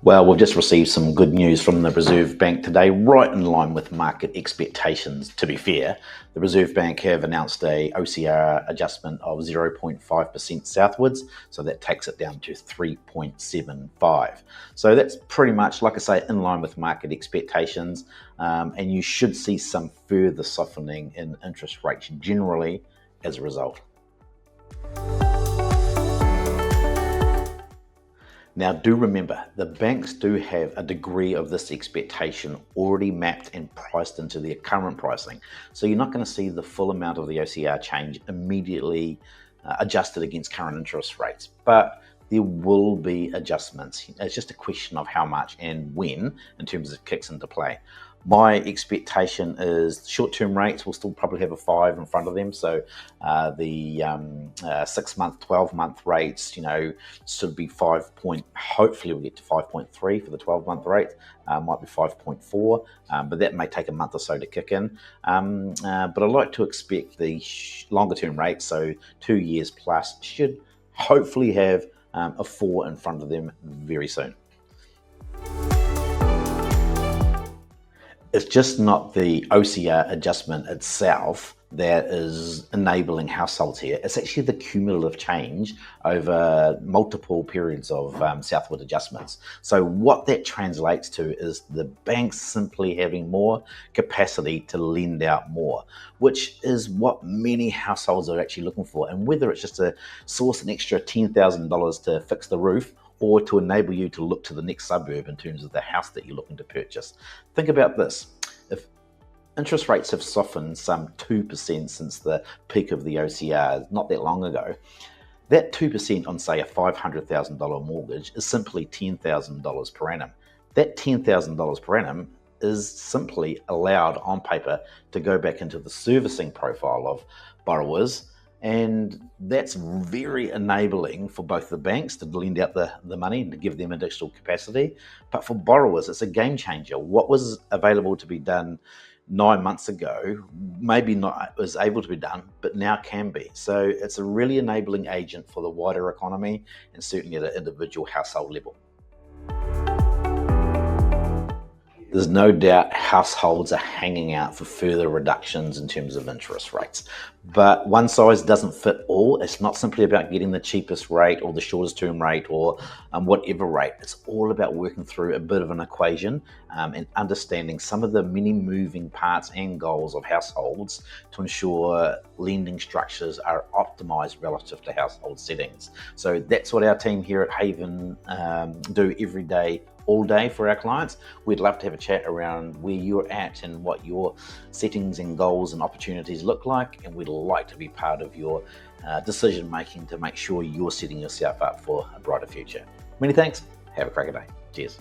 Well, we've just received some good news from the Reserve Bank today, right in line with market expectations. To be fair, the Reserve Bank have announced a OCR adjustment of 0.5% southwards, so that takes it down to 3.75. So that's pretty much, like I say, in line with market expectations, and you should see some further softening in interest rates generally as a result. Now, do remember, the banks do have a degree of this expectation already mapped and priced into their current pricing. So you're not going to see the full amount of the OCR change immediately adjusted against current interest rates. But there will be adjustments. It's just a question of how much and when in terms of kicks into play. My expectation is short-term rates will still probably have a 5 in front of them. So the 6-month, 12-month rates, should be 5 point. Hopefully we'll get to 5.3 for the 12-month rate. Might be 5.4, but that may take a month or so to kick in. But I like to expect the longer-term rates, so 2 years plus, should hopefully have a 4 in front of them very soon. It's just not the OCR adjustment itself that is enabling households here. It's actually the cumulative change over multiple periods of southward adjustments. So what that translates to is the banks simply having more capacity to lend out more, which is what many households are actually looking for. And whether it's just to source an extra $10,000 to fix the roof, or to enable you to look to the next suburb in terms of the house that you're looking to purchase. Think about this. If interest rates have softened some 2% since the peak of the OCR not that long ago, that 2% on, say, a $500,000 mortgage is simply $10,000 per annum. That $10,000 per annum is simply allowed on paper to go back into the servicing profile of borrowers. And that's very enabling for both the banks to lend out the money and to give them additional capacity. But for borrowers, it's a game changer. What was available to be done 9 months ago, maybe not was able to be done, but now can be. So it's a really enabling agent for the wider economy and certainly at an individual household level. There's no doubt households are hanging out for further reductions in terms of interest rates. But one size doesn't fit all. It's not simply about getting the cheapest rate or the shortest term rate or whatever rate. It's all about working through a bit of an equation and understanding some of the many moving parts and goals of households to ensure lending structures are optimized relative to household settings. So that's what our team here at Haven do every day, all day for our clients. We'd love to have a chat around where you're at and what your settings and goals and opportunities look like, and we'd like to be part of your decision making to make sure you're setting yourself up for a brighter future. Many thanks. Have a cracker day. Cheers.